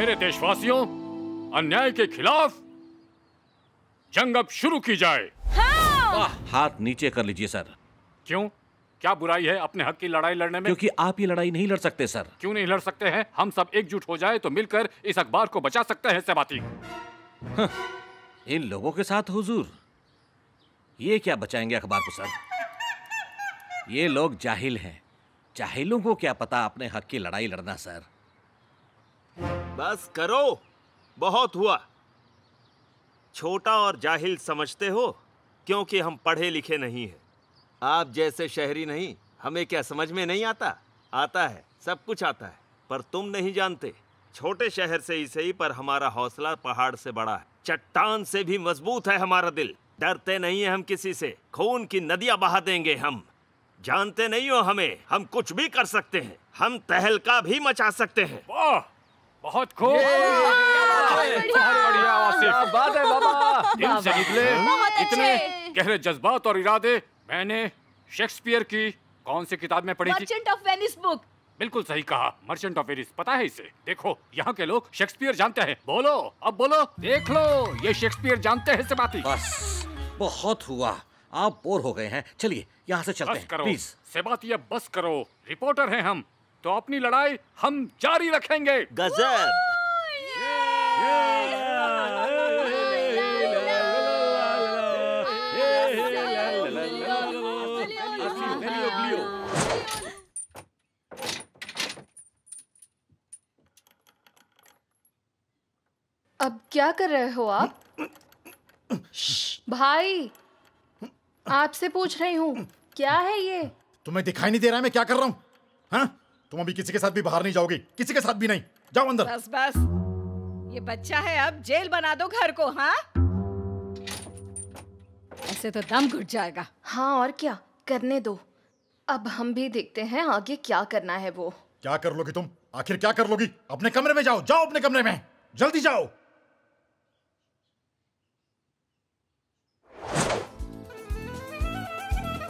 मेरे देशवासियों, अन्याय के खिलाफ जंग अब शुरू की जाए। हाँ! हाथ नीचे कर लीजिए सर। क्यों? क्या बुराई है अपने हक की लड़ाई लड़ने में? क्योंकि आप ये लड़ाई नहीं लड़ सकते सर। क्यों नहीं लड़ सकते हैं? हम सब एकजुट हो जाए तो मिलकर इस अखबार को बचा सकते हैं सेबाती। इन लोगों के साथ हुजूर, ये क्या बचाएंगे अखबार को सर? ये लोग जाहिल हैं। जाहिलों को क्या पता अपने हक की लड़ाई लड़ना सर। बस करो, बहुत हुआ। छोटा और जाहिल समझते हो क्योंकि हम पढ़े लिखे नहीं हैं। आप जैसे शहरी नहीं, हमें क्या समझ में नहीं आता? आता है, सब कुछ आता है, पर तुम नहीं जानते। छोटे शहर से ही सही, पर हमारा हौसला पहाड़ से बड़ा है, चट्टान से भी मजबूत है हमारा दिल। डरते नहीं है हम किसी से, खून की नदियां बहा देंगे हम। जानते नहीं हो हमें, हम कुछ भी कर सकते हैं, हम तहलका भी मचा सकते हैं। वाह, बहुत खूब, बहुत बढ़िया आसिफ, बात है बाबा। दिल से निकले इतने गहरे जज्बात और इरादे मैंने शेक्सपियर की कौन सी किताब में पढ़ी थी? Merchant of Venice book. बिल्कुल सही कहा, मर्चेंट ऑफ वेनिस। पता है इसे? देखो, यहाँ के लोग शेक्सपियर जानते हैं। बोलो, अब बोलो, देख लो, ये शेक्सपियर जानते हैं सेबाती। बस, बहुत हुआ, आप बोर हो गए हैं, चलिए यहाँ से चलते हैं, प्लीज। सेबाती अब बस करो, रिपोर्टर हैं हम, तो अपनी लड़ाई हम जारी रखेंगे। गजब। अब क्या कर रहे हो आप? भाई, आपसे पूछ रही हूँ, क्या है ये? तुम्हें दिखाई नहीं दे रहा है मैं क्या कर रहा हूँ? हाँ? तुम अभी किसी के साथ भी बाहर नहीं जाओगी, किसी के साथ भी नहीं। जाओ अंदर। बस बस, ये बच्चा है, अब जेल बना दो घर को। हाँ, ऐसे तो दम घुट जाएगा। हाँ और क्या, करने दो। अब हम भी देखते हैं आगे क्या करना है। वो क्या कर लोगी तुम? आखिर क्या कर लोगी? अपने कमरे में जाओ, जाओ अपने कमरे में, जल्दी जाओ।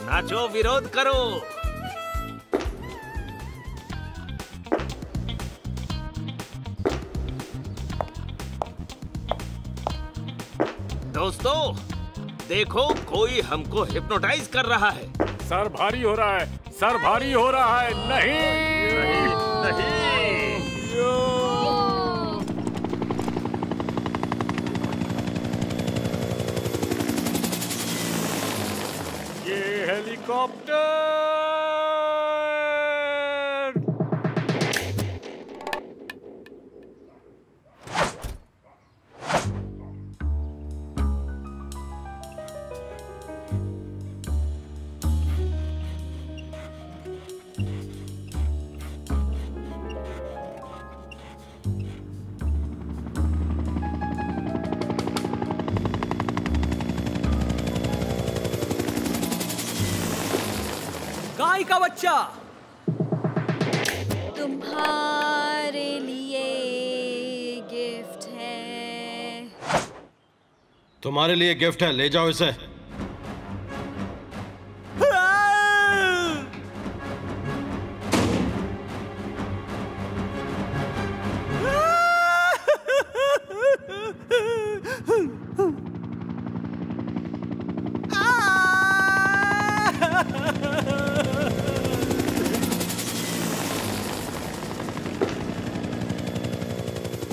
नाचो, विरोध करो। दोस्तों, देखो, कोई हमको हिप्नोटाइज कर रहा है। सर भारी हो रहा है, सर भारी हो रहा है। नहीं, नहीं। ये हेलीकॉप्टर। गाय का बच्चा तुम्हारे लिए गिफ्ट है। तुम्हारे लिए गिफ्ट है, ले जाओ इसे।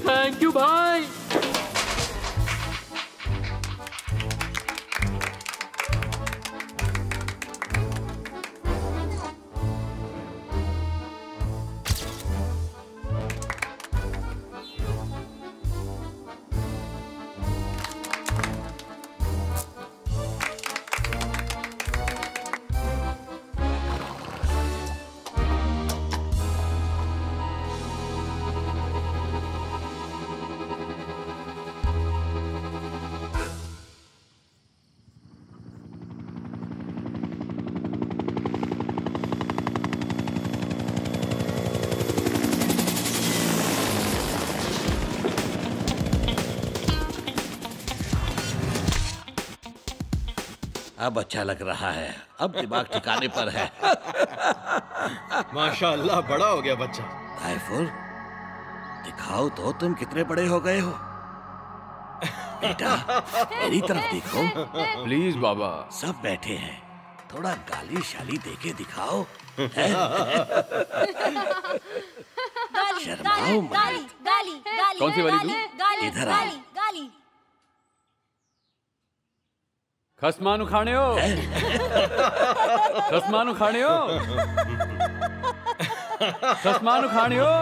थैंक यू भाई। अब अच्छा लग रहा है, अब दिमाग ठिकाने पर है। माशाअल्लाह, बड़ा हो गया बच्चा। ताइफुर, दिखाओ तो तुम कितने बड़े हो गए हो। बेटा मेरी तरफ देखो। प्लीज बाबा। सब बैठे हैं, थोड़ा गाली शाली देके दिखाओ। शर्माओ मत। गाली गाली गाली कौन सी वाली तू? गाली इधर आओ। गाली गाली। खसमानु खाने हो। खसमानु खाने हो। खसमानु खाने हो।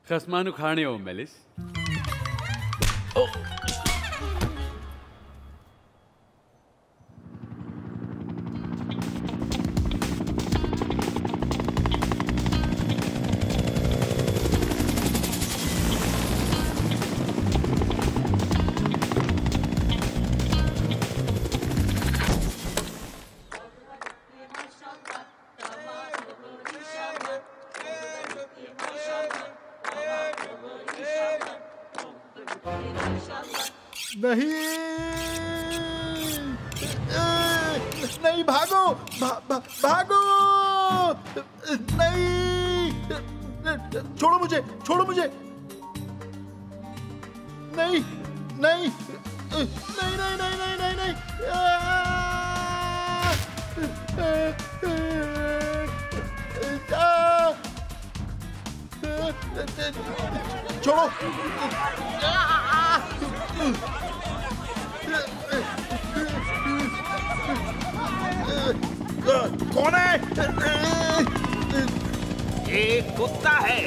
खसमानु खाने हो मेलिस। नहीं नहीं, भागो भागो। नहीं, छोड़ो मुझे, छोड़ो मुझे। नहीं नहीं नहीं नहीं नहीं नहीं नहीं नहीं। छोड़ो। कौन है? एक कुत्ता है।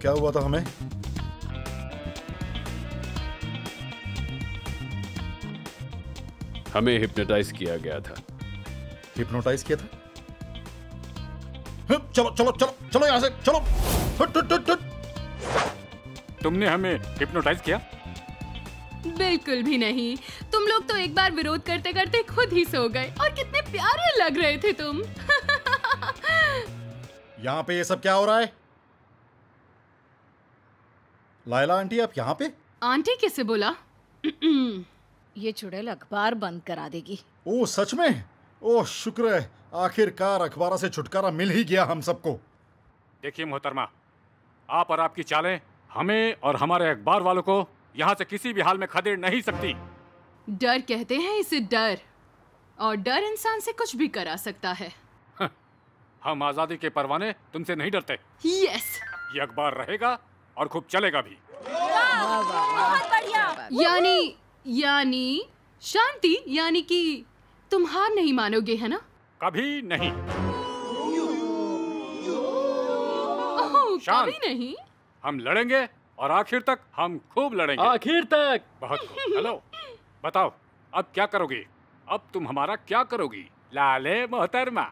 क्या हुआ था हमें? हमें हिप्नोटाइज किया गया था। हिप्नोटाइज किया था? चलो चलो चलो चलो यहाँ से चलो। हट हट हट हट। तुमने हमें हिप्नोटाइज किया? बिल्कुल भी नहीं। तुम लोग तो एक बार विरोध करते करते खुद ही सो गए और कितने प्यारे लग रहे थे तुम। यहाँ पे ये सब क्या हो रहा है? लायला आंटी आप यहाँ पे? आंटी किसे बोला? ये चुड़ैल अखबार बंद करा देगी। ओ सच में? ओ शुक्र है, आखिरकार अखबार से छुटकारा मिल ही गया हम सबको। देखिए मोहतरमा, आप और आपकी चालें हमें और हमारे अखबार वालों को यहाँ से किसी भी हाल में खदेड़ नहीं सकती। डर कहते हैं इसे डर, और डर इंसान से कुछ भी करा सकता है। हम आजादी के परवाने तुमसे नहीं डरते। यस। ये अखबार रहेगा और खूब चलेगा भी। बहुत बढ़िया। यानी शांति, यानी कि तुम हार नहीं मानोगे, है ना? कभी नहीं। कभी नहीं। हम लड़ेंगे और आखिर तक हम खूब लड़ेंगे। आखिर तक। बहुत खूब। हेलो, बताओ अब क्या करोगी? अब तुम हमारा क्या करोगी लाले मोहतरमा?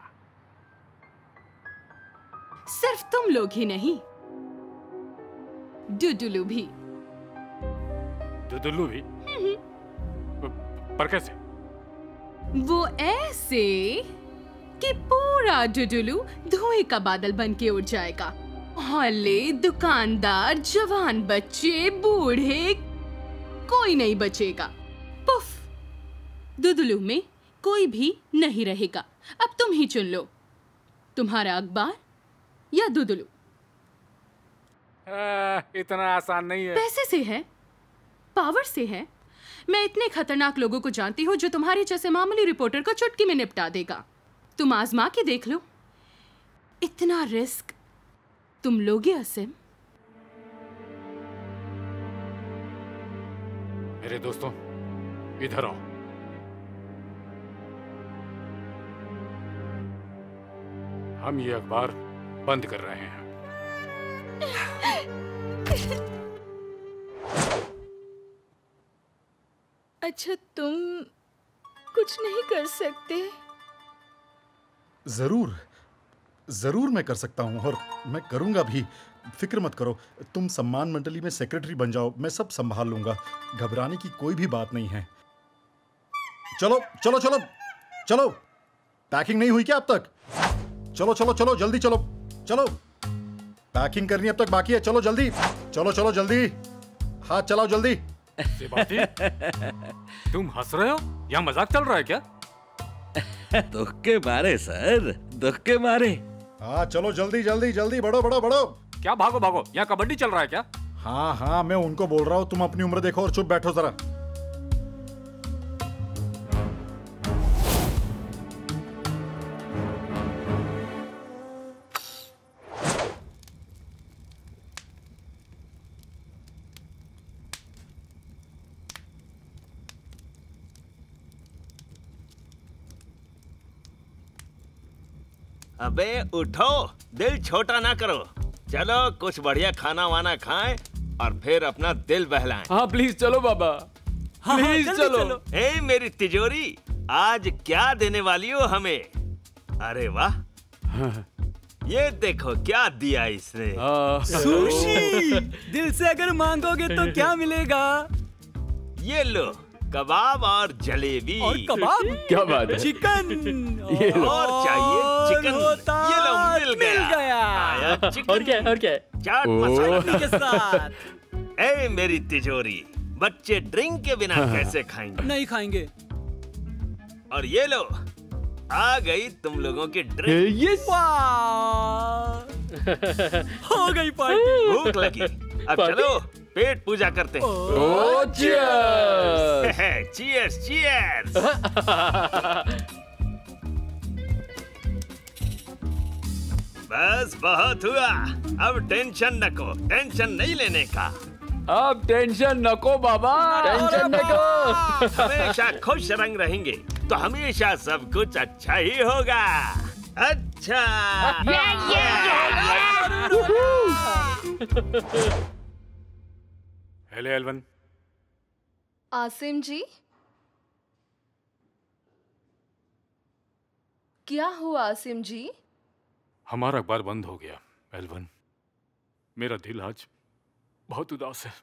सिर्फ तुम लोग ही नहीं, डुडुलू भी। डुडुलू भी? पर कैसे? वो ऐसे कि पूरा डुडुलू धुएं का बादल बन के उड़ जाएगा। हौले, दुकानदार, जवान बच्चे, बूढ़े, कोई नहीं बचेगा। पुफ, डुडुलू में कोई भी नहीं रहेगा। अब तुम ही चुन लो, तुम्हारा अखबार या डुडुलू। इतना आसान नहीं है। पैसे से है, पावर से है। मैं इतने खतरनाक लोगों को जानती हूँ जो तुम्हारे जैसे मामूली रिपोर्टर को चुटकी में निपटा देगा। तुम आजमा के देख लो, इतना रिस्क तुम लोगे असीम? मेरे दोस्तों, इधर आओ। हम ये अखबार बंद कर रहे हैं। अच्छा, तुम कुछ नहीं कर सकते? जरूर जरूर मैं कर सकता हूं और मैं करूंगा भी। फिक्र मत करो, तुम सम्मान मंडली में सेक्रेटरी बन जाओ, मैं सब संभाल लूंगा। घबराने की कोई भी बात नहीं है। चलो चलो चलो चलो, पैकिंग नहीं हुई क्या अब तक? चलो चलो चलो जल्दी चलो चलो, पैकिंग करनी अब तक बाकी है। चलो जल्दी, चलो चलो जल्दी, हाथ चलाओ जल्दी। सेबाती, तुम हंस रहे हो या मजाक चल रहा है क्या? दुख के मारे सर, दुख के मारे। हाँ चलो जल्दी जल्दी जल्दी, बढ़ो बढ़ो बढ़ो। क्या भागो भागो, यहाँ कबड्डी चल रहा है क्या? हाँ हाँ, मैं उनको बोल रहा हूँ तुम अपनी उम्र देखो और चुप बैठो जरा। अबे उठो, दिल छोटा ना करो। चलो कुछ बढ़िया खाना वाना खाएं और फिर अपना दिल बहलाएं। हाँ प्लीज चलो बाबा, प्लीज चलो। ए मेरी तिजोरी, आज क्या देने वाली हो हमें? अरे वाह, ये देखो क्या दिया इसने। सुशी। दिल से अगर मांगोगे तो क्या मिलेगा? ये लो, कबाब और जलेबी। और कबाब? क्या बात है? चिकन। ये लो। और चाहिए चिकन। ये लो, मिल गया। आया चिकन। और क्या? चाट मसाला के साथ। ए मेरी तिजोरी, बच्चे ड्रिंक के बिना कैसे खाएंगे? नहीं खाएंगे। और ये लो, आ गई तुम लोगों की ड्रिंक। यस। हो गई पार्टी। भूख लगी, अब चलो पेट पूजा करते हैं। ओ चीयर्स। Cheers cheers. बस बहुत हुआ, अब टेंशन नको, टेंशन नहीं लेने का। अब टेंशन नको बाबा, टेंशन नको। हमेशा खुश रंग रहेंगे तो हमेशा सब कुछ अच्छा ही होगा। अच्छा। Hello L1. आसिम जी, क्या हुआ आसिम जी? हमारा अखबार बंद हो गया एल्वन। मेरा दिल आज बहुत उदास है।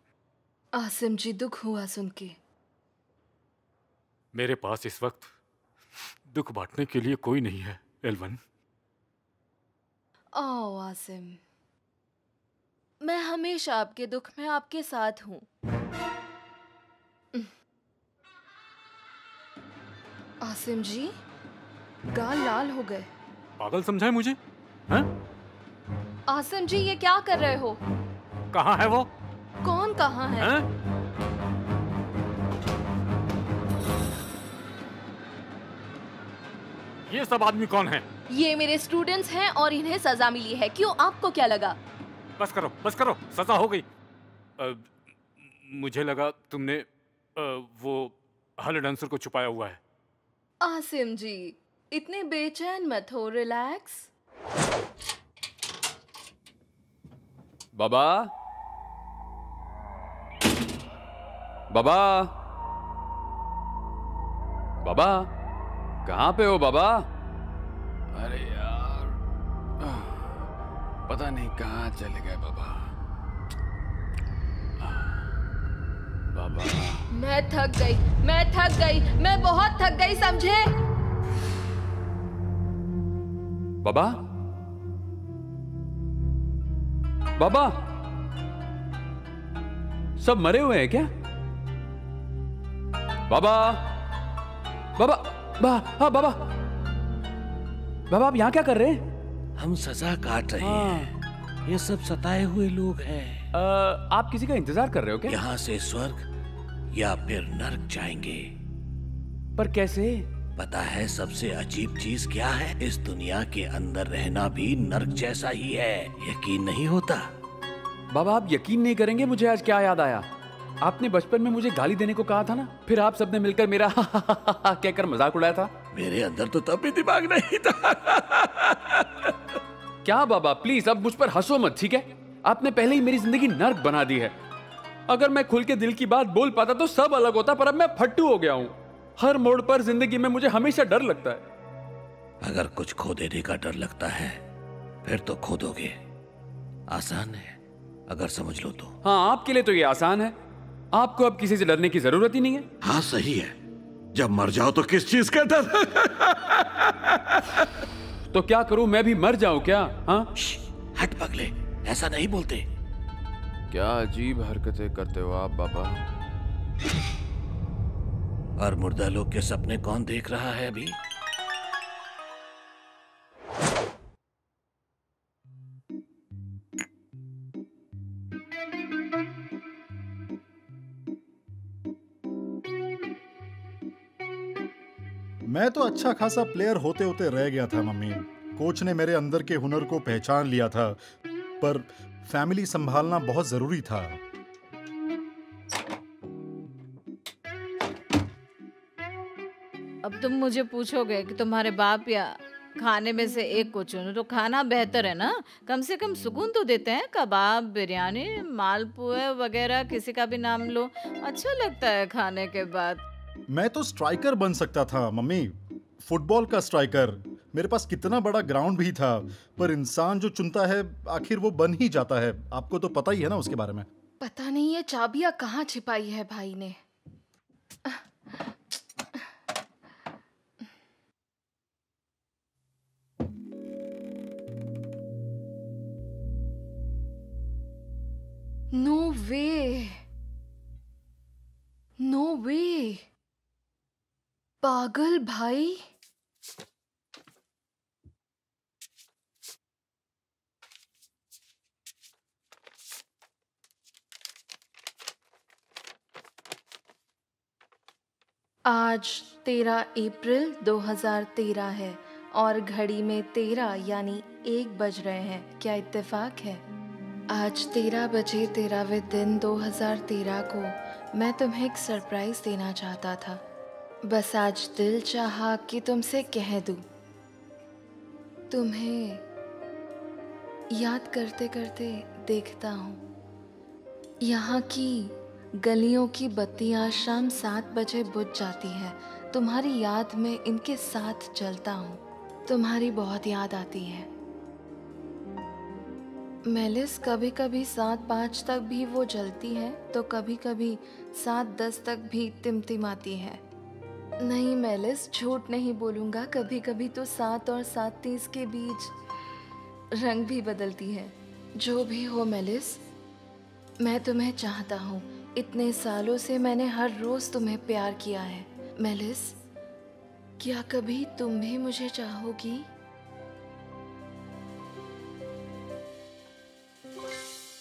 आसिम जी, दुख हुआ सुन के। मेरे पास इस वक्त दुख बांटने के लिए कोई नहीं है एल्वन। ओ आसिम, मैं हमेशा आपके दुख में आपके साथ हूँ। आसिम जी, गाल लाल हो गए। पागल समझाए मुझे? हैं? आसिम जी, ये क्या कर रहे हो? कहाँ है वो? कौन कहाँ है? हैं? ये सब आदमी कौन है? ये मेरे स्टूडेंट्स हैं और इन्हें सजा मिली है। क्यों, आपको क्या लगा? बस करो, सजा हो गई। मुझे लगा तुमने वो हल डांसर को छुपाया हुआ है। आसिम जी, इतने बेचैन मत हो, रिलैक्स। बाबा, बाबा, बाबा, कहाँ पे हो बाबा? अरे यार, पता नहीं कहाँ चले गए बाबा। बाबा, मैं थक गई, मैं बहुत थक गई, समझे? बाबा, बाबा, सब मरे हुए हैं क्या? बाबा, बाबा, बाबा, बाबा, आप यहाँ क्या कर रहे हैं? हम सजा काट रहे हैं। ये सब सताए हुए लोग हैं। आप किसी का इंतजार कर रहे हो क्या? यहाँ से स्वर्ग या फिर नर्क जाएंगे। पर कैसे? पता है सबसे अजीब चीज क्या है? इस दुनिया के अंदर रहना भी नर्क जैसा ही है। यकीन नहीं होता? बाबा, आप यकीन नहीं करेंगे, मुझे आज क्या याद आया। आपने बचपन में मुझे गाली देने को कहा था ना, फिर आप सबने मिलकर मेरा कहकर मजाक उड़ाया था। मेरे अंदर तो तब भी दिमाग नहीं था। क्या बाबा, प्लीज अब मुझ पर हंसो मत, ठीक है? आपने पहले ही मेरी जिंदगी नर्क बना दी है। अगर मैं खुल के दिल की बात बोल पाता तो सब अलग होता, पर अब मैं फट्टू हो गया हूँ। हर मोड़ पर जिंदगी में मुझे हमेशा डर लगता है। अगर कुछ खो देने का डर लगता है फिर तो खो दोगे। आसान है अगर समझ लो तो। हाँ, आपके लिए तो ये आसान है। आपको अब किसी से डरने की जरूरत ही नहीं है। हाँ सही है, जब मर जाओ तो किस चीज का डर? तो क्या करूं, मैं भी मर जाऊं क्या? हाँ, हट पगले, ऐसा नहीं बोलते। क्या अजीब हरकतें करते हो आप बाबा। और मुर्दा लोग के सपने कौन देख रहा है अभी? मैं तो अच्छा खासा प्लेयर होते होते रह गया था मम्मी। कोच ने मेरे अंदर के हुनर को पहचान लिया था, पर फैमिली संभालना बहुत जरूरी था। अब तुम मुझे पूछोगे कि तुम्हारे बाप या खाने में से एक को चुनो, तो खाना बेहतर है ना। कम से कम सुकून तो देते हैं। कबाब, बिरयानी, मालपुए वगैरह, किसी का भी नाम लो, अच्छा लगता है खाने के बाद। मैं तो स्ट्राइकर बन सकता था मम्मी, फुटबॉल का स्ट्राइकर। मेरे पास कितना बड़ा ग्राउंड भी था, पर इंसान जो चुनता है आखिर वो बन ही जाता है। आपको तो पता ही है ना उसके बारे में। पता नहीं ये चाबियां कहाँ छिपाई है भाई ने। नो वे, नो वे, पागल भाई। आज 13 अप्रैल 2013 है और घड़ी में 13 यानी 1 बज रहे हैं। क्या इत्तेफाक है? आज 13 बजे 13वें दिन 2013 को मैं तुम्हें एक सरप्राइज देना चाहता था। बस आज दिल चाहा कि तुमसे कह दूं। तुम्हें याद करते करते देखता हूँ। यहाँ की गलियों की बत्तियाँ शाम 7 बजे बुझ जाती हैं। तुम्हारी याद में इनके साथ जलता हूँ। तुम्हारी बहुत याद आती है मेलिस। कभी कभी 7-5 तक भी वो जलती है, तो कभी कभी 7-10 तक भी टिमटिमाती है। नहीं मेलिस, झूठ नहीं बोलूँगा। कभी कभी तो 7 और 7:30 के बीच रंग भी बदलती है। जो भी हो मेलिस, मैं तुम्हें चाहता हूँ। इतने सालों से मैंने हर रोज तुम्हें प्यार किया है मेलिस। क्या कभी तुम भी मुझे चाहोगी?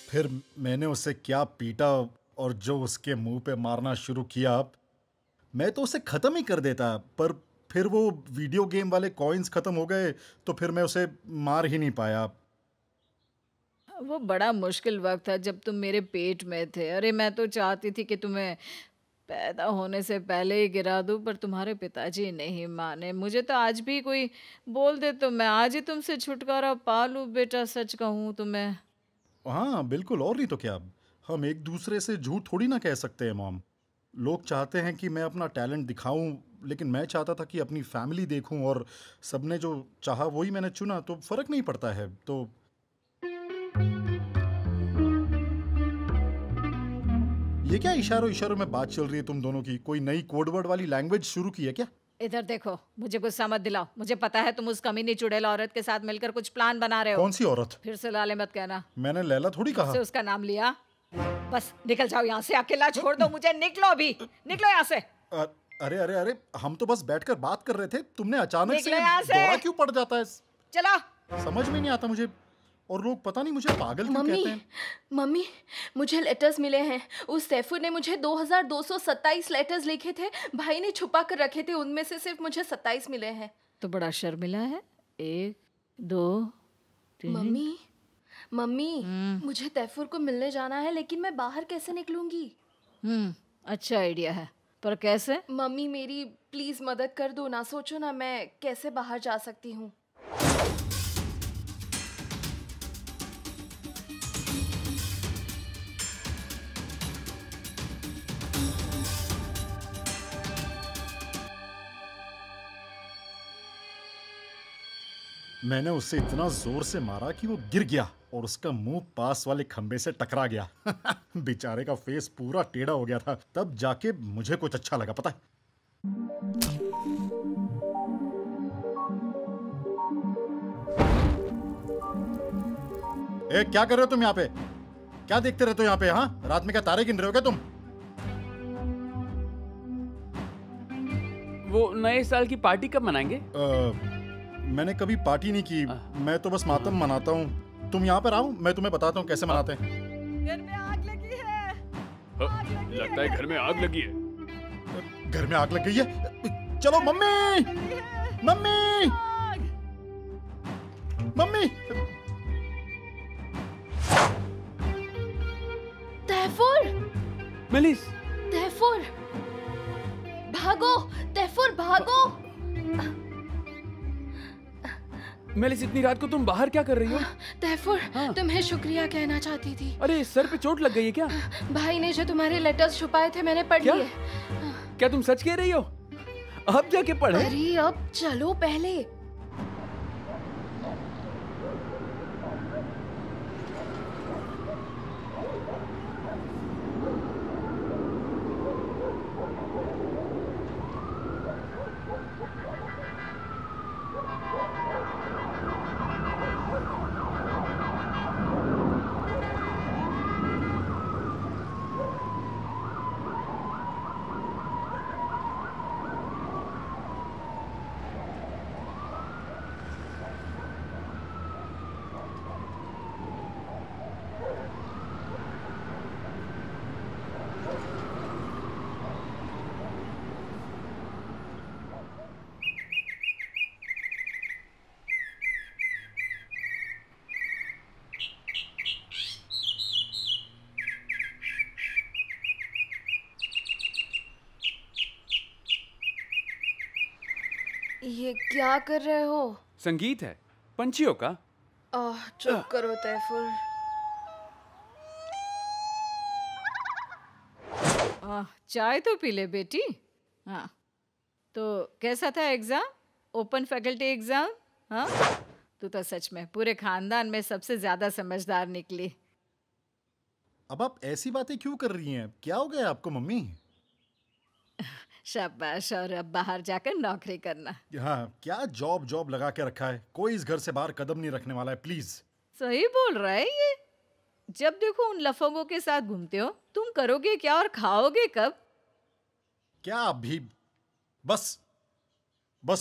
फिर मैंने उसे क्या पीटा और जो उसके मुंह पे मारना शुरू किया, मैं तो उसे खत्म ही कर देता। पर फिर वो वीडियो गेम वाले कॉइन्स खत्म हो गए, तो फिर मैं उसे मार ही नहीं पाया। वो बड़ा मुश्किल वक्त था जब तुम मेरे पेट में थे। अरे मैं तो चाहती थी कि तुम्हें पैदा होने से पहले ही गिरा दूं, पर तुम्हारे पिताजी नहीं माने। मुझे तो आज भी कोई बोल दे तो मैं आज ही तुमसे छुटकारा पा लूं। बेटा सच कहूं तो मैं। हाँ बिल्कुल, और नहीं तो क्या। हम एक दूसरे से झूठ थोड़ी ना कह सकते हैं मॉम। लोग चाहते हैं कि मैं अपना टैलेंट दिखाऊं, लेकिन मैं चाहता था कि अपनी फैमिली देखूं, और सबने जो चाहा वही मैंने चुना, तो फर्क नहीं पड़ता है। तो ये क्या इशारों में बात चल रही है तुम दोनों की? कोई नई कोडवर्ड वाली लैंग्वेज शुरू की है क्या? इधर देखो, मुझे गुस्सा मत दिलाओ। मुझे पता है तुम उस कमीनी चुड़ैल औरत के साथ मिलकर कुछ प्लान बना रहे हो। कौन सी औरत? फिर से लाले मत कहना। मैंने लैला थोड़ी कहा। उससे उसका नाम लिया। बस निकल जाओ यहाँ से, अकेला छोड़ दो मुझे। निकलो अभी, निकलो यहाँ से। अरे अरे अरे, हम तो बस बैठकर बात कर रहे थे, तुमने अचानक से दौरा क्यों पड़ जाता है? चलो। समझ में नहीं आता मुझे, और लोग पता नहीं मुझे पागल क्यों कहते हैं। मम्मी, मुझे लेटर्स मिले हैं। उस सैफुर ने मुझे 2227 लेटर्स लिखे थे। भाई ने छुपा कर रखे थे, उनमें से सिर्फ मुझे 27 मिले हैं। तो बड़ा शर्मिला है। 1 2 3। मम्मी, मुझे तैफूर को मिलने जाना है, लेकिन मैं बाहर कैसे निकलूंगी? अच्छा आइडिया है, पर कैसे? मम्मी मेरी प्लीज मदद कर दो ना। सोचो ना, मैं कैसे बाहर जा सकती हूँ। मैंने उसे इतना जोर से मारा कि वो गिर गया और उसका मुंह पास वाले खंबे से टकरा गया। बेचारे का फेस पूरा टेढ़ा हो गया था। तब जाके मुझे कुछ अच्छा लगा, पता है? ए, क्या कर रहे हो तुम यहाँ पे? क्या देखते रहते हो यहाँ पे? हाँ, रात में क्या तारे गिन रहे हो क्या तुम? वो नए साल की पार्टी कब मनाएंगे? मैंने कभी पार्टी नहीं की, मैं तो बस मातम मनाता हूँ। तुम यहाँ पर आओ, मैं तुम्हें बताता हूँ कैसे मनाते हैं। घर में आग लगी है। लगता है घर में आग लगी है। घर में आग लग गई है? चलो मम्मी, मम्मी, मम्मी। तैफूर, मेलिस, तैफूर, भागो, तैफूर भागो। मेलिस, इतनी रात को तुम बाहर क्या कर रही हो? तैफूर, तुम्हें शुक्रिया कहना चाहती थी। अरे सर पे चोट लग गई है क्या? भाई ने जो तुम्हारे लेटर्स छुपाए थे मैंने पढ़ लिए। क्या तुम सच कह रही हो? अब जाके पढ़े? अरे अब चलो पहले। ये क्या कर रहे हो? संगीत है, पंछियों का। चुप करो तैफूर। चाय तो पी ले बेटी। हाँ, तो कैसा था एग्जाम? Open faculty exam? हाँ, तू तो सच में पूरे खानदान में सबसे ज्यादा समझदार निकली। अब आप ऐसी बातें क्यों कर रही हैं? क्या हो गया आपको मम्मी? शाबाश, और अब बाहर जाकर नौकरी करना। हाँ, क्या जॉब लगा के रखा है? कोई इस घर से बाहर कदम नहीं रखने वाला है, प्लीज। सही बोल रहा है ये। जब देखो उन लफंगों के साथ घूमते हो। तुम करोगे क्या और खाओगे कब? क्या अभी? बस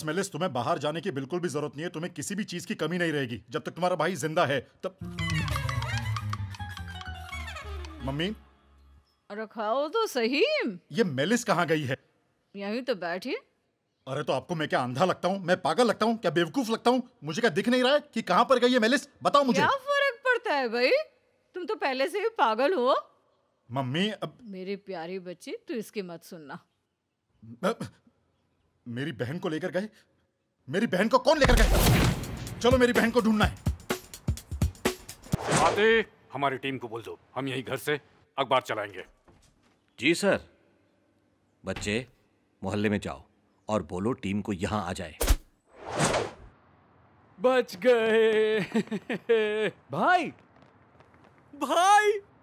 मेलिस, तुम्हें बाहर जाने की बिल्कुल भी जरूरत नहीं है। तुम्हें किसी भी चीज की कमी नहीं रहेगी जब तक तुम्हारा भाई जिंदा है। तब मम्मी, अरे खाओ तो सही। ये मेलिस कहाँ गई है? यहीं तो बैठी। अरे तो आपको मैं क्या अंधा लगता हूँ? मैं पागल लगता हूँ? क्या बेवकूफ लगता हूँ? मुझे क्या दिख नहीं रहा है कि कहाँ पर गई है मेलिस? बताओ मुझे। क्या फर्क पड़ता है भाई? तुम तो पहले से ही पागल हो। मम्मी, अब मेरी प्यारी बच्ची, तू इसकी मत सुनना। मेरी बहन को लेकर गए? मेरी बहन को कौन लेकर गए? चलो मेरी बहन को ढूंढना है। आते, हमारी टीम को बोल दो, हम यही घर से अखबार चलाएंगे। जी सर। बच्चे, मोहल्ले में जाओ और बोलो टीम को यहाँ आ जाए। बच गए। भाई,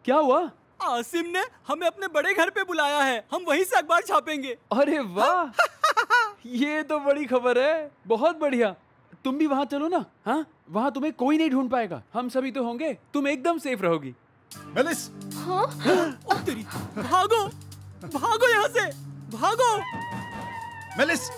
क्या हुआ? आसिम ने हमें अपने बड़े घर पे बुलाया है। हम वहीं से अखबार छापेंगे। अरे वाह, ये तो बड़ी खबर है। बहुत बढ़िया। तुम भी वहाँ चलो ना। हाँ, वहाँ तुम्हें कोई नहीं ढूंढ पाएगा। हम सभी तो होंगे। तुम एकदम सेफ रहोगी। मेलिस, हाँ? तेरी, भागो, भागो यहाँ से, भागो। मेलिस,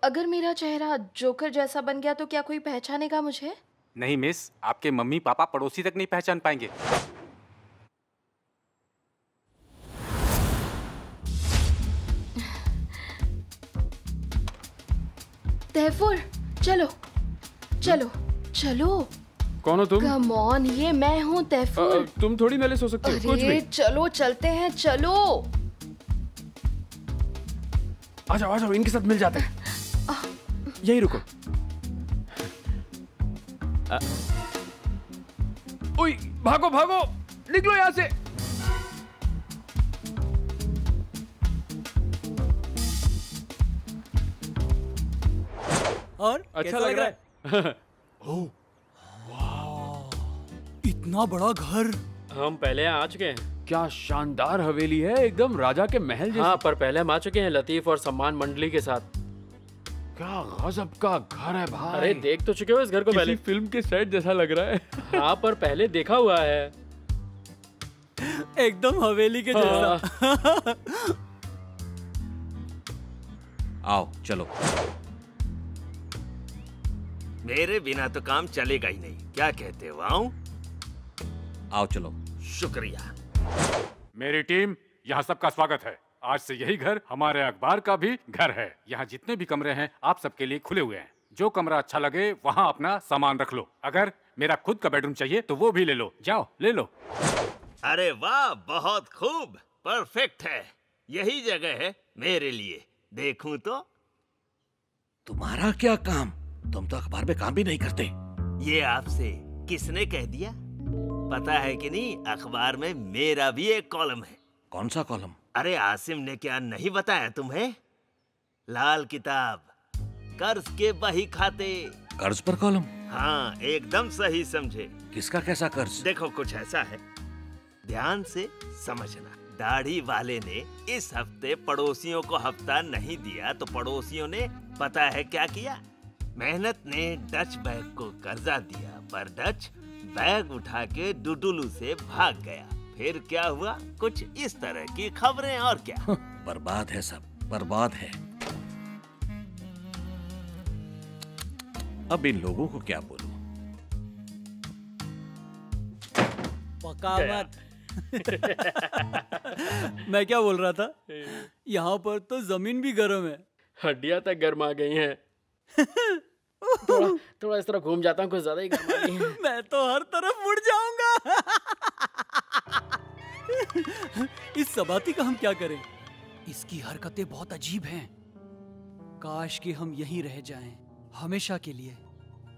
अगर मेरा चेहरा जोकर जैसा बन गया तो क्या कोई पहचानेगा मुझे? नहीं मिस, आपके मम्मी पापा पड़ोसी तक नहीं पहचान पाएंगे। तैफूर, चलो चलो चलो। कौन हो तुम? कम ऑन, ये मैं हूँ तैफूर। तुम थोड़ी मेले सो सकते हो। कुछ अरे भी। चलो चलते हैं, चलो। आ जाओ इनके साथ मिल जाते हैं। यही रुको। ओए भागो भागो, निकलो यहाँ से। और अच्छा कैसा लग रहा है। ओह वाह, इतना बड़ा घर। हम पहले यहाँ आ चुके हैं। क्या शानदार हवेली है, एकदम राजा के महल जैसी। हाँ, पर पहले हम आ चुके हैं लतीफ और सम्मान मंडली के साथ। क्या गजब का घर है भाई। अरे देख तो चुके हो इस घर को पहले। फिल्म के सेट जैसा लग रहा है। हाँ, पर पहले देखा हुआ है। एकदम हवेली के जैसा। आओ चलो। मेरे बिना तो काम चलेगा ही नहीं, क्या कहते हो? आऊं? आओ चलो। शुक्रिया। मेरी टीम, यहाँ सबका स्वागत है। आज से यही घर हमारे अखबार का भी घर है। यहाँ जितने भी कमरे हैं आप सबके लिए खुले हुए हैं। जो कमरा अच्छा लगे वहाँ अपना सामान रख लो। अगर मेरा खुद का बेडरूम चाहिए तो वो भी ले लो, जाओ ले लो। अरे वाह, बहुत खूब, परफेक्ट है। यही जगह है मेरे लिए। देखूं तो? तुम्हारा क्या काम? तुम तो अखबार में काम भी नहीं करते। ये आपसे किसने कह दिया? पता है कि नहीं, अखबार में मेरा भी एक कॉलम है। कौन सा कॉलम? अरे आसिम ने क्या नहीं बताया तुम्हें? लाल किताब, कर्ज के बही खाते। कर्ज पर कॉलम? हाँ, एकदम सही समझे। किसका कैसा कर्ज? देखो कुछ ऐसा है, ध्यान से समझना। दाढ़ी वाले ने इस हफ्ते पड़ोसियों को हफ्ता नहीं दिया तो पड़ोसियों ने पता है क्या किया? मेहनत ने डच बैग को कर्जा दिया, पर डच बैग उठा के डुडुलू से भाग गया। फिर क्या हुआ? कुछ इस तरह की खबरें। और क्या? बर्बाद है सब, बर्बाद है। अब इन लोगों को क्या बोलूं? पका मत। मैं क्या बोल रहा था? यहाँ पर तो जमीन भी गर्म है। हड्डियां तक गर्म आ गई हैं। थोड़ा इस तरह घूम जाता हूँ, कुछ ज्यादा ही गर्म आ गई हैं। मैं तो हर तरफ उड़ जाऊंगा। इस सबाती का हम क्या करें? इसकी हरकतें बहुत अजीब हैं। काश कि हम यहीं रह जाएं, हमेशा के लिए।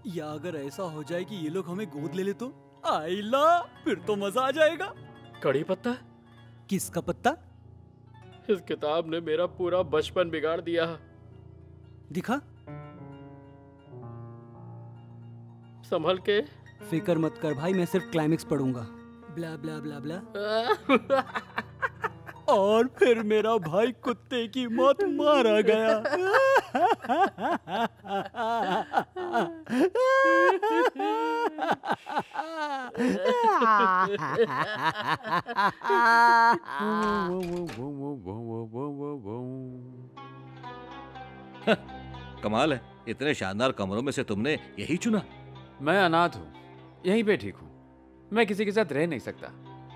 या अगर ऐसा हो जाए कि ये लोग हमें गोद ले ले तो आइला, फिर तो मजा आ जाएगा। कड़ी पत्ता? किसका पत्ता? इस किताब ने मेरा पूरा बचपन बिगाड़ दिया। दिखा? संभल के। फिक्र मत कर भाई, मैं सिर्फ क्लाइमेक्स पढ़ूंगा। ब्ला ब्ला ब्ला ब्ला। और फिर मेरा भाई कुत्ते की मौत मारा गया। कमाल है, इतने शानदार कमरों में से तुमने यही चुना? मैं अनाथ हूँ, यहीं पे ठीक हूँ। मैं किसी के साथ रह नहीं सकता,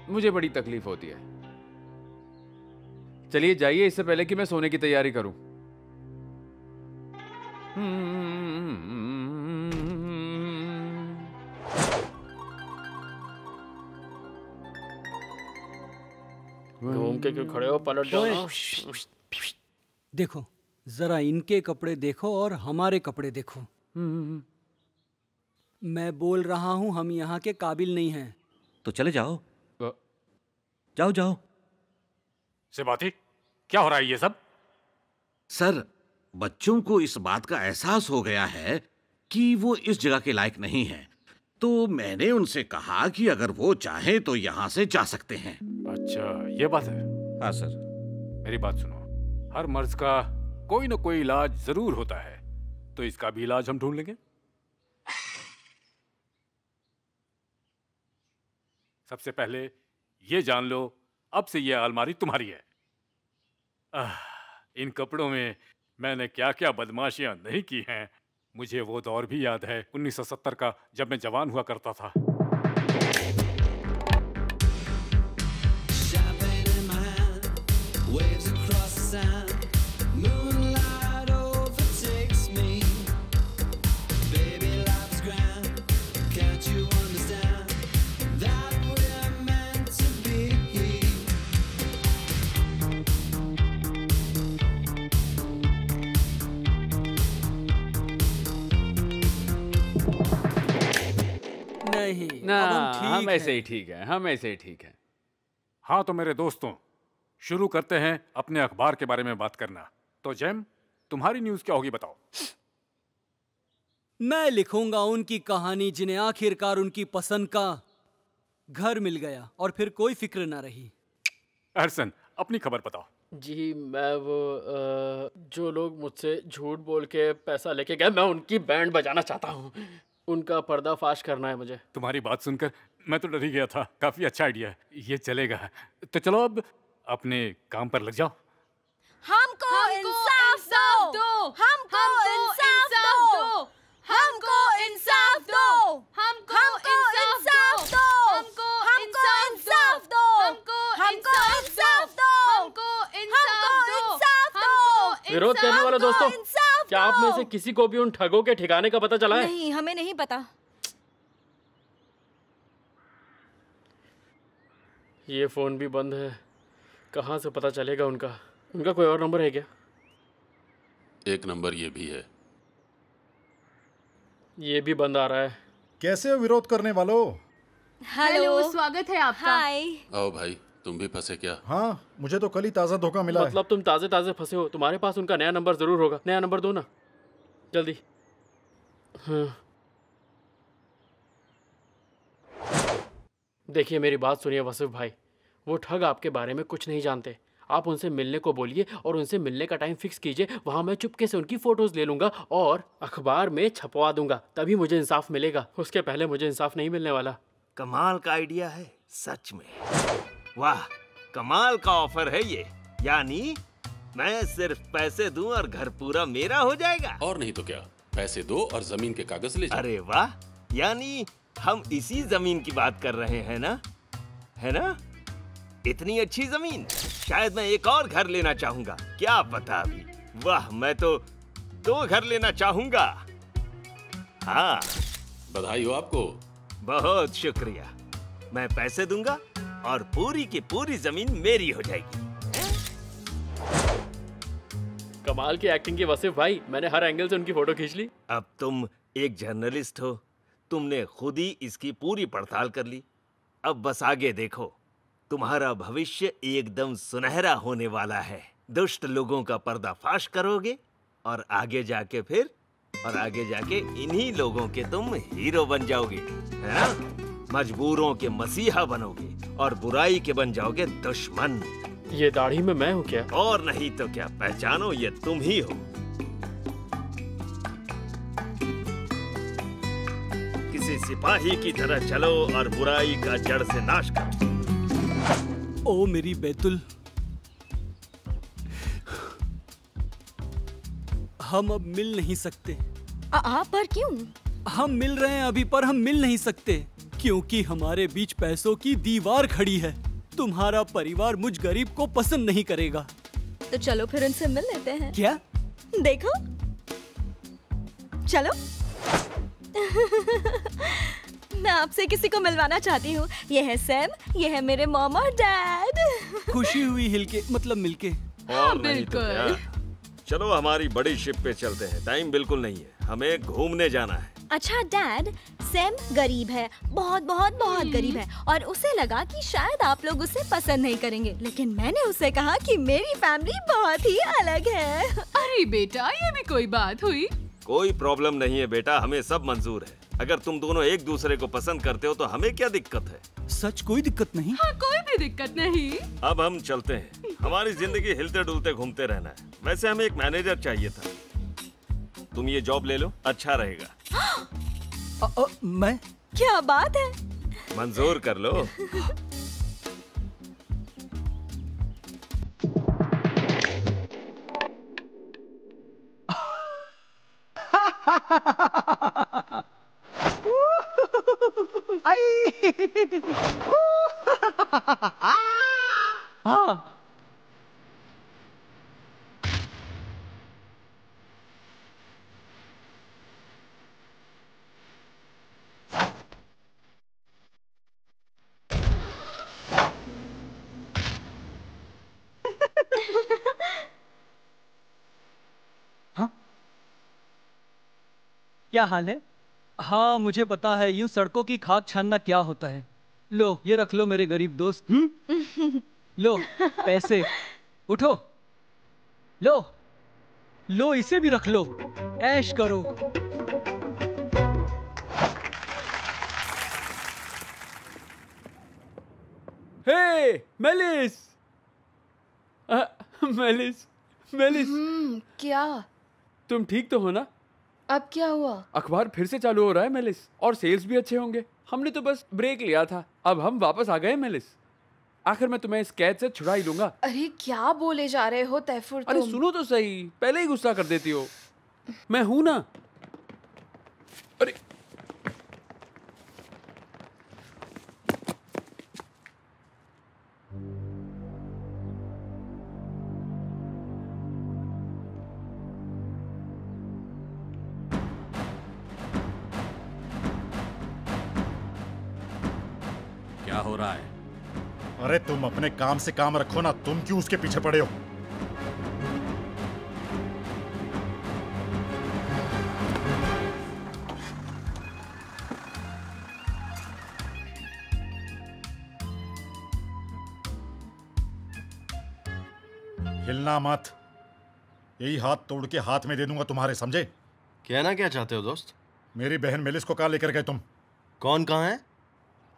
मुझे बड़ी तकलीफ होती है। चलिए जाइए, इससे पहले कि मैं सोने की तैयारी करूं। घूम के क्यों खड़े हो? पलट जाओ ना। देखो जरा, इनके कपड़े देखो और हमारे कपड़े देखो। मैं बोल रहा हूं, हम यहाँ के काबिल नहीं हैं। तो चले जाओ। जाओ जाओ। सेबाती, क्या हो रहा है ये सब? सर, बच्चों को इस बात का एहसास हो गया है कि वो इस जगह के लायक नहीं हैं, तो मैंने उनसे कहा कि अगर वो चाहें तो यहाँ से जा सकते हैं। अच्छा, ये बात है। हाँ सर। मेरी बात सुनो, हर मर्ज का कोई न कोई इलाज जरूर होता है, तो इसका भी इलाज हम ढूंढ लेंगे। सबसे पहले ये जान लो, अब से ये अलमारी तुम्हारी है। इन कपड़ों में मैंने क्या क्या बदमाशियां नहीं की हैं। मुझे वो दौर भी याद है, 1970 का, जब मैं जवान हुआ करता था। Baby, life's grand, can't you नहीं, ना अब हम ठीक हम ऐसे हैं। ही ठीक है, हम ऐसे ही ठीक है। हाँ तो मेरे दोस्तों, शुरू करते हैं अपने अखबार के बारे में बात करना। तो जेम, तुम्हारी न्यूज़ क्या होगी बताओ। मैं लिखूंगा उनकी कहानी जिन्हें आखिरकार उनकी पसंद का घर मिल गया और फिर कोई फिक्र ना रही। अरसन, अपनी खबर बताओ। जी मैं वो जो लोग मुझसे झूठ बोल के पैसा लेके गए, मैं उनकी बैंड बजाना चाहता हूँ। उनका पर्दाफाश करना है मुझे। तुम्हारी बात सुनकर मैं तो डर ही गया था। काफी अच्छा आइडिया है, ये चलेगा। तो चलो अब अपने काम पर लग जाओ। हमको इंसाफ दो, हमको इंसाफ दो, हमको इंसाफ दो, हमको इंसाफ दो, हमको इंसाफ दो, हमको इंसाफ दो, हमको इंसाफ दो। विरोध करने वाले दोस्तों, क्या आप में से किसी को भी उन ठगों के ठिकाने का पता चला है? नहीं, हमें नहीं पता। ये फोन भी बंद है, कहाँ से पता चलेगा उनका? उनका कोई और नंबर है क्या? एक नंबर ये भी है। ये भी बंद आ रहा है। कैसे हो विरोध करने वालों? हेलो, स्वागत है आपका। हाय। आओ भाई, तुम भी फंसे क्या? हाँ, मुझे तो कल ही ताज़ा धोखा मिला मतलब तुम ताज़े ताज़े फंसे हो? तुम्हारे पास उनका नया नंबर जरूर होगा। नया नंबर दो ना, जल्दी। हाँ। देखिए मेरी बात सुनिए वसीफ भाई, वो ठग आपके बारे में कुछ नहीं जानते। आप उनसे मिलने को बोलिए और उनसे मिलने का टाइम फिक्स कीजिए। वहाँ मैं चुपके से उनकी फोटोज ले लूँगा और अखबार में छपवा दूंगा, तभी मुझे इंसाफ मिलेगा। उसके पहले मुझे इंसाफ नहीं मिलने वाला। कमाल का आइडिया है सच में। वाह, कमाल का ऑफर है ये। यानी मैं सिर्फ पैसे दूं और घर पूरा मेरा हो जाएगा। और नहीं तो क्या, पैसे दो और जमीन के कागज ले जाओ। अरे वाह, यानी हम इसी जमीन की बात कर रहे हैं ना? है ना? इतनी अच्छी जमीन, शायद मैं एक और घर लेना चाहूंगा, क्या पता अभी। वाह, मैं तो 2 घर लेना चाहूंगा। हाँ, बधाई हो आपको। बहुत शुक्रिया। मैं पैसे दूंगा और पूरी की पूरी जमीन मेरी हो जाएगी। कमाल की एक्टिंग की वसीफ भाई, मैंने हर एंगल से उनकी फोटो खींच ली। अब तुम एक जर्नलिस्ट हो, तुमने खुद ही इसकी पूरी पड़ताल कर ली। अब बस आगे देखो, तुम्हारा भविष्य एकदम सुनहरा होने वाला है। दुष्ट लोगों का पर्दाफाश करोगे और आगे जाके इन्हीं लोगों के तुम हीरो बन जाओगे, है ना? मजबूरों के मसीहा बनोगे और बुराई के बन जाओगे दुश्मन। ये दाढ़ी में मैं हूँ क्या? और नहीं तो क्या, पहचानो ये तुम ही हो। किसी सिपाही की तरह चलो और बुराई का जड़ से नाश करो। ओ मेरी बैतुल, हम अब मिल नहीं सकते। पर क्यों? हम मिल रहे हैं अभी, पर हम मिल नहीं सकते क्योंकि हमारे बीच पैसों की दीवार खड़ी है। तुम्हारा परिवार मुझ गरीब को पसंद नहीं करेगा। तो चलो फिर उनसे मिल लेते हैं। क्या? देखो, चलो। मैं आपसे किसी को मिलवाना चाहती हूँ। ये है सैम, ये है मेरे मॉम और डैड। खुशी हुई हिलके, मतलब मिलके। और नहीं तो क्या। चलो हमारी बड़ी शिप पे चलते हैं, टाइम बिल्कुल नहीं है, हमें घूमने जाना है। अच्छा डैड, सैम गरीब है, बहुत बहुत बहुत गरीब है और उसे लगा कि शायद आप लोग उसे पसंद नहीं करेंगे, लेकिन मैंने उसे कहा कि मेरी फैमिली बहुत ही अलग है। अरे बेटा, ये भी कोई बात हुई? कोई प्रॉब्लम नहीं है बेटा, हमें सब मंजूर है। अगर तुम दोनों एक दूसरे को पसंद करते हो तो हमें क्या दिक्कत है? सच कोई दिक्कत नहीं। हाँ, कोई भी दिक्कत नहीं। अब हम चलते हैं, हमारी जिंदगी हिलते डुलते घूमते रहना है। वैसे हमें एक मैनेजर चाहिए था, तुम ये जॉब ले लो, अच्छा रहेगा। मैं? क्या बात है? मंजूर कर लो। हाँ। क्या हाल है? हाँ मुझे पता है यूं सड़कों की खाक छानना क्या होता है। लो ये रख लो मेरे गरीब दोस्त। लो पैसे, उठो, लो लो इसे भी रख लो, ऐश करो। हे मेलिस, मेलिस, मेलिस, क्या? तुम ठीक तो हो ना? अब क्या हुआ? अखबार फिर से चालू हो रहा है मेलिस, और सेल्स भी अच्छे होंगे। हमने तो बस ब्रेक लिया था, अब हम वापस आ गए मेलिस। आखिर मैं तुम्हें इस कैद से छुड़ा ही लूंगा। अरे क्या बोले जा रहे हो तैफूर तुम? अरे सुनो तो सही, पहले ही गुस्सा कर देती हो। मैं हूं ना। अरे क्या हो रहा है? अरे तुम अपने काम से काम रखो ना, तुम क्यों उसके पीछे पड़े हो? हिलना मत, यही हाथ तोड़ के हाथ में दे दूंगा तुम्हारे, समझे? कहना क्या चाहते हो दोस्त? मेरी बहन मेलिस को कहाँ लेकर गए तुम? कौन कहाँ है?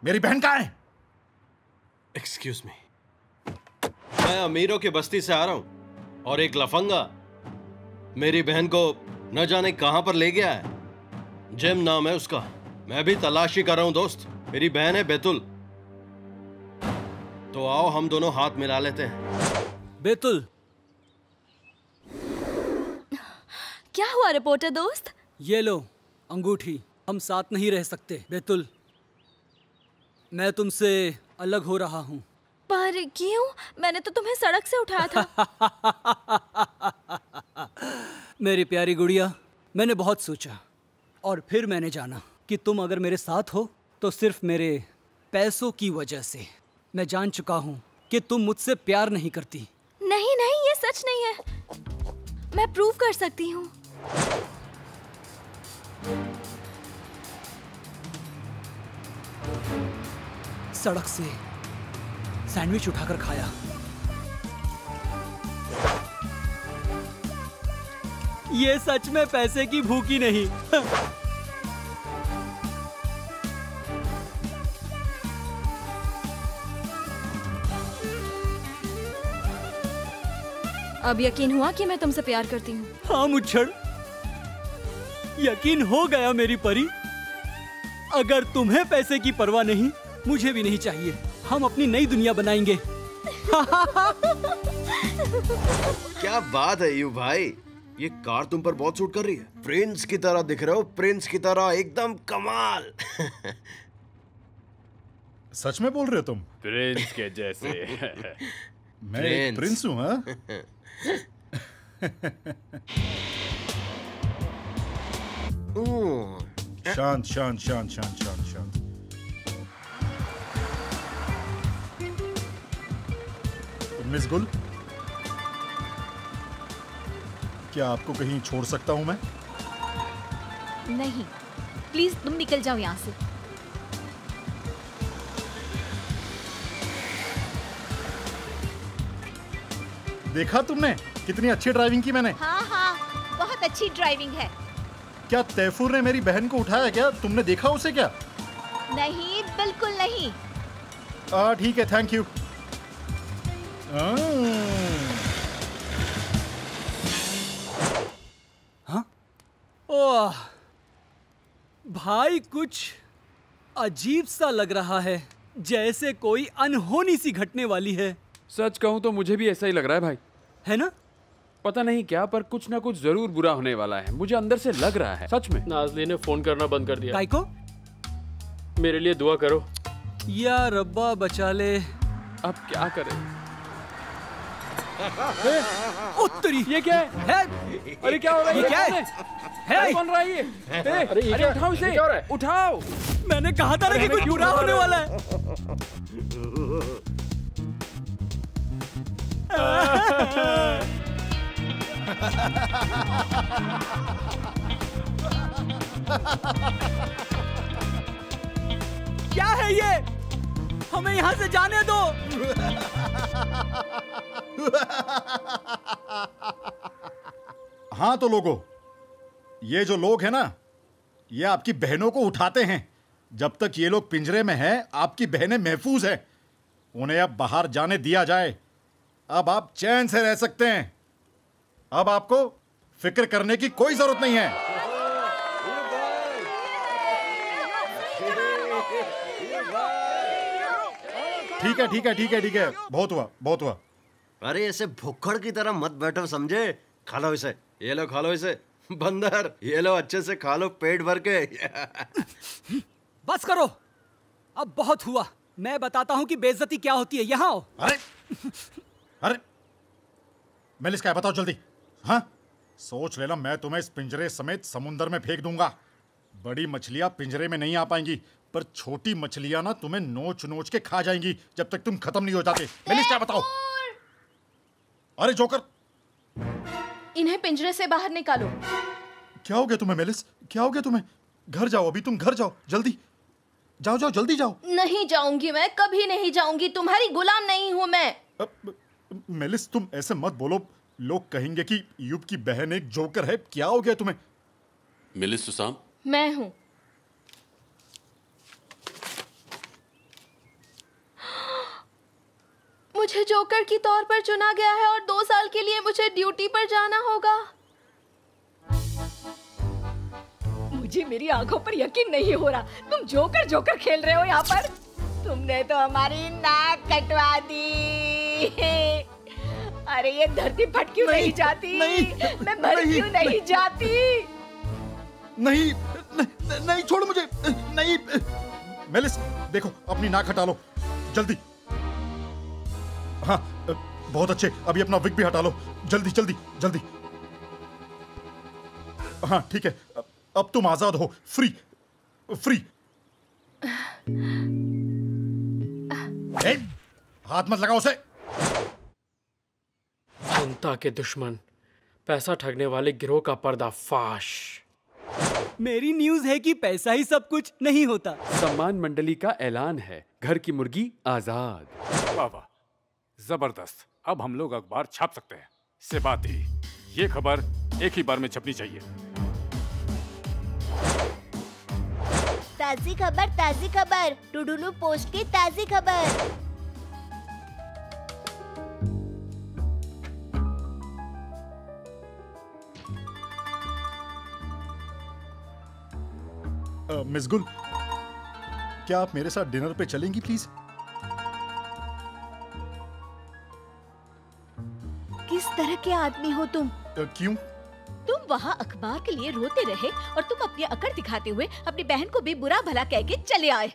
मेरी बहन कहाँ है? एक्सक्यूज मी, मैं अमीरों की बस्ती से आ रहा हूं और एक लफंगा मेरी बहन को न जाने कहां पर ले गया है। जिम नाम है उसका। मैं भी तलाशी कर रहा हूं दोस्त। मेरी बहन है बेतुल। तो आओ हम दोनों हाथ मिला लेते हैं। बेतुल, क्या हुआ रिपोर्टर दोस्त? ये लो अंगूठी, हम साथ नहीं रह सकते। बेतुल, मैं तुमसे अलग हो रहा हूँ। पर क्यों? मैंने तो तुम्हें सड़क से उठाया था। मेरी प्यारी गुड़िया, मैंने बहुत सोचा और फिर मैंने जाना कि तुम अगर मेरे साथ हो तो सिर्फ मेरे पैसों की वजह से। मैं जान चुका हूँ कि तुम मुझसे प्यार नहीं करती। नहीं नहीं, ये सच नहीं है। मैं प्रूव कर सकती हूँ। सड़क से सैंडविच उठाकर खाया। ये सच में पैसे की भूखी नहीं। अब यकीन हुआ कि मैं तुमसे प्यार करती हूँ। हाँ मुच्छड़, यकीन हो गया मेरी परी। अगर तुम्हें पैसे की परवाह नहीं, मुझे भी नहीं चाहिए। हम अपनी नई दुनिया बनाएंगे। क्या बात है यू भाई, ये कार तुम पर बहुत सूट कर रही है। प्रिंस की तरह दिख रहे हो, प्रिंस की तरह, एकदम कमाल। सच में बोल रहे हो तुम? प्रिंस के जैसे। मैं एक प्रिंस हूँ, हाँ? शांत शांत शांत शांत शांत शांत। मिस गुल, क्या आपको कहीं छोड़ सकता हूं मैं? नहीं, प्लीज तुम निकल जाओ यहाँ से। देखा तुमने कितनी अच्छी ड्राइविंग की मैंने? हाँ हाँ, बहुत अच्छी ड्राइविंग है। क्या तैफूर ने मेरी बहन को उठाया क्या? तुमने देखा उसे क्या? नहीं, बिल्कुल नहीं। ठीक है, थैंक यू। हाँ? ओह भाई, कुछ अजीब सा लग रहा है, जैसे कोई अनहोनी सी घटने वाली है। सच कहूं तो मुझे भी ऐसा ही लग रहा है भाई। है ना? पता नहीं क्या, पर कुछ ना कुछ जरूर बुरा होने वाला है। मुझे अंदर से लग रहा है, सच में। नाज़ली ने फोन करना बंद कर दिया। काय को? मेरे लिए दुआ करो। या रब्बा बचा ले। अब क्या करें? उत्तरी, ये क्या है? अरे क्या हो रहा है? ये क्या है? क्या बन रहा है ये? अरे ये क्या? उठाओ इसे, उठाओ। मैंने कहा था ना कि कुछ बुरा होने वाला है। क्या है ये? हमें यहाँ से जाने दो। हाँ तो लोगों, ये जो लोग हैं ना, ये आपकी बहनों को उठाते हैं। जब तक ये लोग पिंजरे में हैं, आपकी बहनें महफूज हैं। उन्हें अब बाहर जाने दिया जाए। अब आप चैन से रह सकते हैं। अब आपको फिक्र करने की कोई जरूरत नहीं है। ठीक है, ठीक है, ठीक है, ठीक है। बहुत हुआ, बहुत हुआ। अरे ऐसे भुक्खड़ की तरह मत बैठो, समझे? खा लो इसे। ये लो, खा लो इसे। बंदर, ये लो अच्छे से खा लो पेट भर के। बस करो, अब बहुत हुआ। मैं बताता हूँ कि बेइज्जती क्या होती है। यहाँ आओ। अरे मेलिस, क्या बताओ जल्दी। हाँ, सोच लेना मैं तुम्हें इस पिंजरे समेत समुंदर में फेंक दूंगा। बड़ी मछलियां पिंजरे में नहीं आ पाएंगी, पर छोटी मछलियां ना तुम्हें नोच नोच के खा जाएंगी जब तक तुम खत्म नहीं हो जाते। मेलिस, क्या बताओ। अरे जोकर, इन्हें पिंजरे से बाहर निकालो। क्या हो गया तुम्हें मेलिस? क्या हो गया तुम्हें? घर जाओ, अभी तुम घर जाओ, जल्दी जाओ, जाओ जल्दी जाओ। नहीं जाऊंगी, मैं कभी नहीं जाऊंगी। तुम्हारी गुलाम नहीं हूं मैं। मेलिस, तुम ऐसे मत बोलो। लोग कहेंगे कि यूब की बहन एक जोकर है। क्या हो गया तुम्हें? मेलिस सुसाम, मैं हूं। मुझे जोकर की तौर पर चुना गया है और 2 साल के लिए मुझे ड्यूटी पर जाना होगा। मुझे मेरी आंखों पर यकीन नहीं हो रहा। तुम जोकर जोकर खेल रहे हो यहाँ पर। तुमने तो हमारी नाक कटवा दी। अरे ये धरती फट क्यों नहीं जाती? मैं मर क्यों नहीं जाती? नहीं, नहीं, छोड़ मुझे। नहीं मेलिस, देखो अपनी नाक हटा लो जल्दी। हाँ, बहुत अच्छे। अभी अपना विग भी हटा लो, जल्दी जल्दी जल्दी। हाँ ठीक है, अब तुम आजाद हो। Free free. हाथ मत लगाओ उसे। जनता के दुश्मन, पैसा ठगने वाले गिरोह का पर्दाफाश। मेरी न्यूज़ है कि पैसा ही सब कुछ नहीं होता। सम्मान मंडली का ऐलान है, घर की मुर्गी आजाद। वाह वाह, जबरदस्त। अब हम लोग अखबार छाप सकते हैं। इससे बात ही, ये खबर एक ही बार में छपनी चाहिए। ताजी खबर, ताजी खबर। टुडुलू पोस्ट की ताजी खबर। मिस गुल, क्या आप मेरे साथ डिनर पे चलेंगी प्लीज? किस तरह के आदमी हो तुम? क्यों? तुम वहाँ अखबार के लिए रोते रहे और तुम अपनी अकड़ दिखाते हुए अपनी बहन को भी बुरा भला कह के चले आए।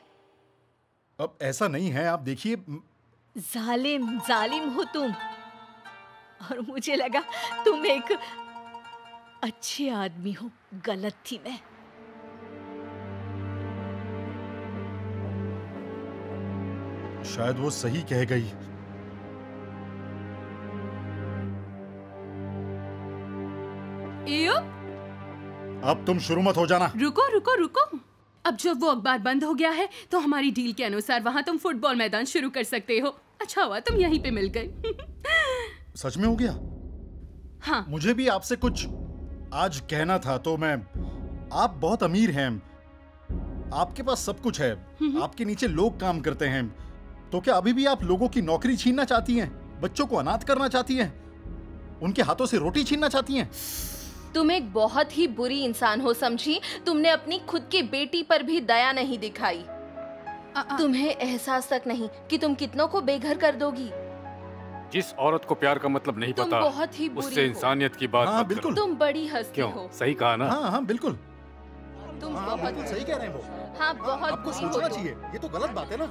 अब ऐसा नहीं है, आप देखिए। जालिम जालिम हो तुम। और मुझे लगा तुम एक अच्छे आदमी हो। गलत थी मैं। शायद वो सही कह गई। अब तुम शुरू मत हो जाना। रुको रुको रुको। अब जब वो अखबार बंद हो गया है तो हमारी डील के अनुसार वहाँ तुम फुटबॉल मैदान शुरू कर सकते हो। अच्छा हुआ तुम यहीं पे मिल गए। सच में हो गया? हाँ। मुझे भी आपसे कुछ आज कहना था। तो मैं, आप बहुत अमीर हैं, आपके पास सब कुछ है, आपके नीचे लोग काम करते हैं, तो क्या अभी भी आप लोगों की नौकरी छीनना चाहती हैं? बच्चों को अनाथ करना चाहती हैं? उनके हाथों से रोटी छीनना चाहती हैं? तुम एक बहुत ही बुरी इंसान हो समझी। तुमने अपनी खुद की बेटी पर भी दया नहीं दिखाई। तुम्हें एहसास तक नहीं कि तुम कितनों को बेघर कर दोगी। जिस औरत को प्यार का मतलब नहीं तुम पता, बहुत ही बुरी उससे हो। इंसानियत की बात मत बिल्कुल। करो। तुम बड़ी हस्ती क्यों? हो। सही कहा ना? हाँ हाँ बिल्कुल। तुम हाँ, बहुत बिल्कुल सही कह रहे हैं वो। हाँ, बहुत आपको बुरी हो सोचना तुम। चाहिए। ये तो गलत बात है ना।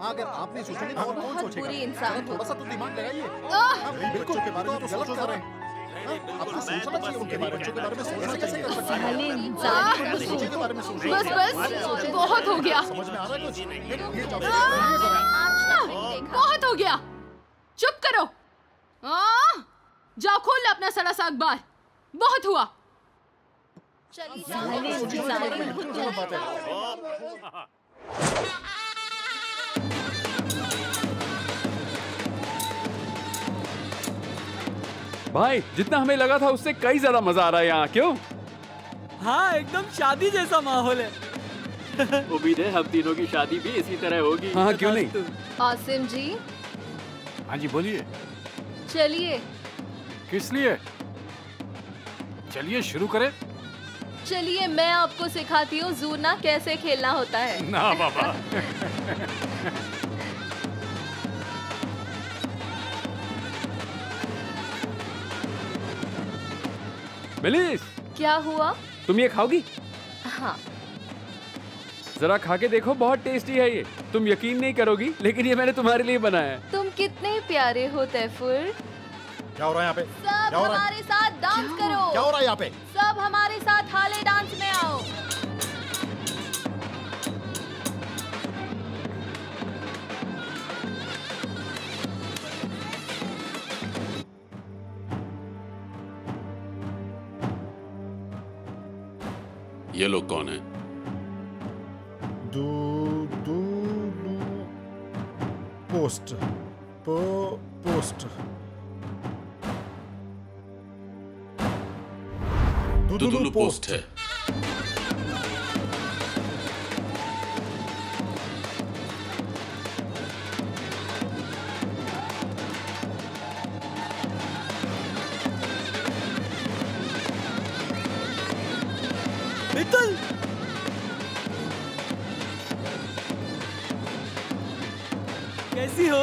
अगर आप नहीं सोचेंगे तो और कौन बहुत सोचेगा? बुरी इंसान हो। थोड़ा सा तो दिमाग लगाइए। आह! बच्चों के बारे में तो सोचो जरा। आपको सोचना चाहिए उनके बारे में। बच्चों के बारे में सोचना चाहिए। जालिम जालिम। बच्चों के बारे में सोचो। बस बस, बहुत हो गया। समझ में आ रहा है कुछ? ये जाओ। बहुत हो गया। चुप करो। जाओ खोल लो अपना सड़ा सा अखबार। बहुत हुआ। भाई जितना हमें लगा था उससे कई ज्यादा मजा आ रहा है यहाँ, क्यों? हाँ, एकदम शादी जैसा माहौल है। उम्मीद है हम तीनों की शादी भी इसी तरह होगी। हाँ, क्यों नहीं? आसिम जी, हाँ जी बोलिए। चलिए। किस लिए? चलिए शुरू करें। चलिए मैं आपको सिखाती हूँ जूना कैसे खेलना होता है। ना बाबा। मेलिस, क्या हुआ? तुम ये खाओगी? हाँ। जरा खा के देखो, बहुत टेस्टी है ये। तुम यकीन नहीं करोगी, लेकिन ये मैंने तुम्हारे लिए बनाया है। तुम कितने प्यारे हो तैफुर। क्या हो रहा है यहाँ पे? सब क्या हो रहा है? हमारे साथ डांस करो। क्या हो रहा है यहाँ पे? सब हमारे साथ हाले डांस में आओ। ये लोग कौन हैं? पोस्ट पोस्ट दुदुलू पोस्ट है। मित्तल, कैसी हो?